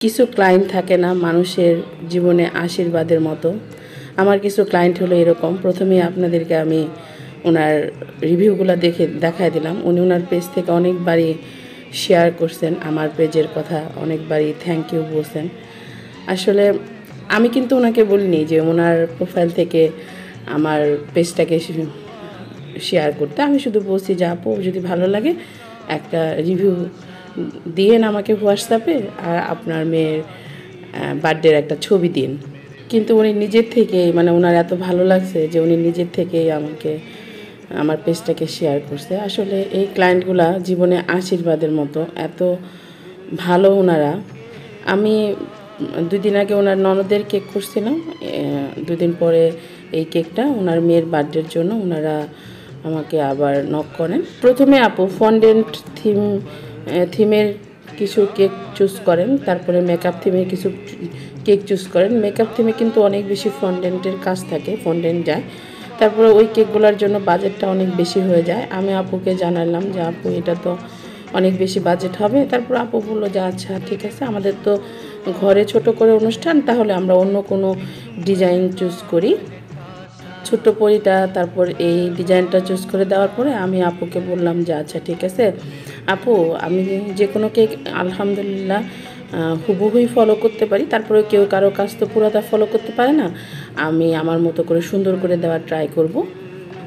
কিছু ক্লায়েন্ট থাকে না মানুষের জীবনে আশীর্বাদের মতো। আমার কিছু ক্লায়েন্ট হলো এরকম। প্রথমেই আপনাদেরকে আমি ওনার রিভিউগুলো দেখায় দিলাম। উনি ওনার পেজ থেকে অনেকবারই শেয়ার করছেন আমার পেজের কথা, অনেকবারই থ্যাংক ইউ বলছেন। আসলে আমি কিন্তু ওনাকে বলিনি যে ওনার প্রোফাইল থেকে আমার পেজটাকে শেয়ার করতে। আমি শুধু বলছি যে আপু যদি ভালো লাগে একটা রিভিউ দিয়েন আমাকে হোয়াটসঅ্যাপে, আর আপনার মেয়ের বার্থডের একটা ছবি দিন। কিন্তু উনি নিজের থেকেই, মানে ওনার এত ভালো লাগছে যে উনি নিজের থেকেই আমাকে আমার পেজটাকে শেয়ার করছে। আসলে এই ক্লায়েন্টগুলা জীবনে আশীর্বাদের মতো, এত ভালো ওনারা। আমি 2 দিন আগে ওনার ননদের কেক করছিলাম, 2 দিন পরে এই কেকটা ওনার মেয়ের বার্থডের জন্য ওনারা আমাকে আবার নক করেন। প্রথমে আপু ফন্ডেন্ট থিমের কিছু কেক চুজ করেন, তারপরে মেকআপ থিমের কিছু কেক চুজ করেন। মেকআপ থিমে কিন্তু অনেক বেশি ফন্ডেন্টের কাজ থাকে, ফন্ডেন্ট যায়। তারপরে ওই কেকগুলোর জন্য বাজেটটা অনেক বেশি হয়ে যায়। আমি আপুকে জানালাম যে আপু এটা তো অনেক বেশি বাজেট হবে। তারপর আপু বললো যে আচ্ছা ঠিক আছে, আমাদের তো ঘরে ছোট করে অনুষ্ঠান, তাহলে আমরা অন্য কোনো ডিজাইন চুজ করি। ছোট্ট পরিটা তারপর এই ডিজাইনটা চুজ করে দেওয়ার পরে আমি আপুকে বললাম যে আচ্ছা ঠিক আছে আপু, আমি যে কোনো কেক আলহামদুলিল্লাহ হুবহুই ফলো করতে পারি। তারপরে কেউ কারো কাজ তো পুরোটা ফলো করতে পারে না, আমি আমার মতো করে সুন্দর করে দেওয়ার ট্রাই করব।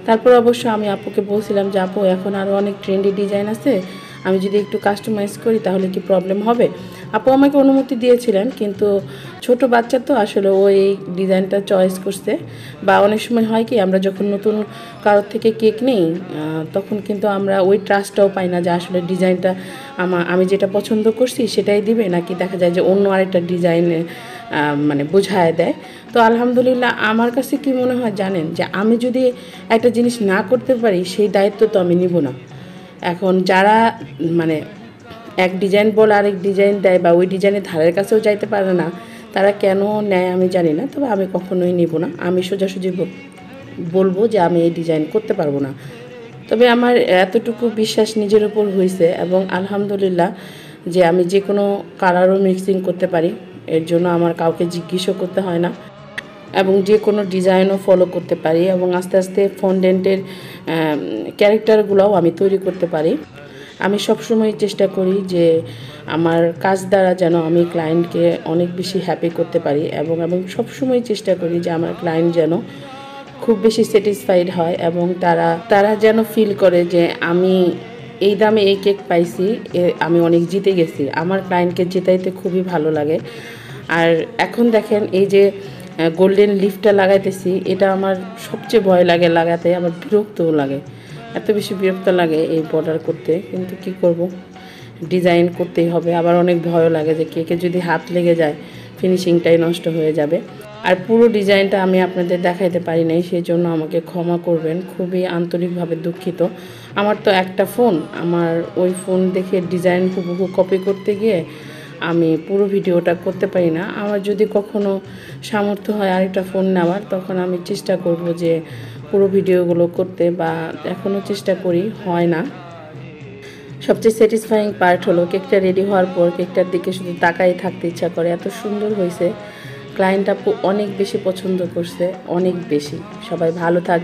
তারপর অবশ্য আমি আপুকে বলছিলাম যে আপু এখন আরও অনেক ট্রেন্ডি ডিজাইন আছে, আমি যদি একটু কাস্টমাইজ করি তাহলে কি প্রবলেম হবে? আপু আমাকে অনুমতি দিয়েছিলেন, কিন্তু ছোট বাচ্চা তো আসলে ও এই ডিজাইনটা চয়েস করছে। বা অনেক সময় হয় কি, আমরা যখন নতুন কারোর থেকে কেক নিই তখন কিন্তু আমরা ওই ট্রাস্টটাও পাই না যে আসলে ডিজাইনটা আমি যেটা পছন্দ করছি সেটাই দিবে, নাকি দেখা যায় যে অন্য আরেকটা ডিজাইনে মানে বোঝায় দেয়। তো আলহামদুলিল্লাহ আমার কাছে কি মনে হয় জানেন, যে আমি যদি একটা জিনিস না করতে পারি সেই দায়িত্ব তো আমি নিব না। এখন যারা মানে এক ডিজাইন বলে আরেক ডিজাইন দেয় বা ওই ডিজাইনের ধারের কাছেও যাইতে পারে না, তারা কেন নেয় আমি জানি না। তবে আমি কখনোই নিব না, আমি সোজাসুজি বলবো যে আমি এই ডিজাইন করতে পারবো না। তবে আমার এতটুকু বিশ্বাস নিজের উপর হয়েছে, এবং আলহামদুলিল্লাহ যে আমি যে কোনো কালারও মিক্সিং করতে পারি, এর জন্য আমার কাউকে জিজ্ঞেসও করতে হয় না, এবং যে কোনো ডিজাইনও ফলো করতে পারি, এবং আস্তে আস্তে ফন্ডেন্টের ক্যারেক্টারগুলোও আমি তৈরি করতে পারি। আমি সবসময় চেষ্টা করি যে আমার কাজ দ্বারা যেন আমি ক্লায়েন্টকে অনেক বেশি হ্যাপি করতে পারি, এবং সবসময় চেষ্টা করি যে আমার ক্লায়েন্ট যেন খুব বেশি স্যাটিসফাইড হয়, এবং তারা যেন ফিল করে যে আমি এই দামে এই কেক পাইছি, আমি অনেক জিতে গেছি। আমার ক্লায়েন্টকে জেতাইতে খুবই ভালো লাগে। আর এখন দেখেন এই যে গোল্ডেন লিফটা লাগাইতেছি, এটা আমার সবচেয়ে ভয় লাগে লাগাতে, আমার বিরক্তও লাগে, এত বেশি বিরক্ত লাগে এই বর্ডার করতে। কিন্তু কি করব, ডিজাইন করতেই হবে। আবার অনেক ভয়ও লাগে যে কেকে যদি হাত লেগে যায় ফিনিশিংটাই নষ্ট হয়ে যাবে। আর পুরো ডিজাইনটা আমি আপনাদের দেখাইতে পারি নাই, সেই জন্য আমাকে ক্ষমা করবেন, খুবই আন্তরিকভাবে দুঃখিত। আমার তো একটা ফোন, আমার ওই ফোন দেখে ডিজাইন হুবহু কপি করতে গিয়ে আমি পুরো ভিডিওটা করতে পারি না। আমার যদি কখনো সামর্থ্য হয় আরেকটা ফোন নেওয়ার, তখন আমি চেষ্টা করব যে পুরো ভিডিওগুলো করতে, বা এখনও চেষ্টা করি, হয় না। সবচেয়ে স্যাটিসফাইং পার্ট হলো কেকটা রেডি হওয়ার পর কেকটার দিকে শুধু তাকাই থাকতে ইচ্ছা করে, এত সুন্দর হয়েছে। ক্লায়েন্ট আপু অনেক বেশি পছন্দ করছে, অনেক বেশি। সবাই ভালো থাকবে।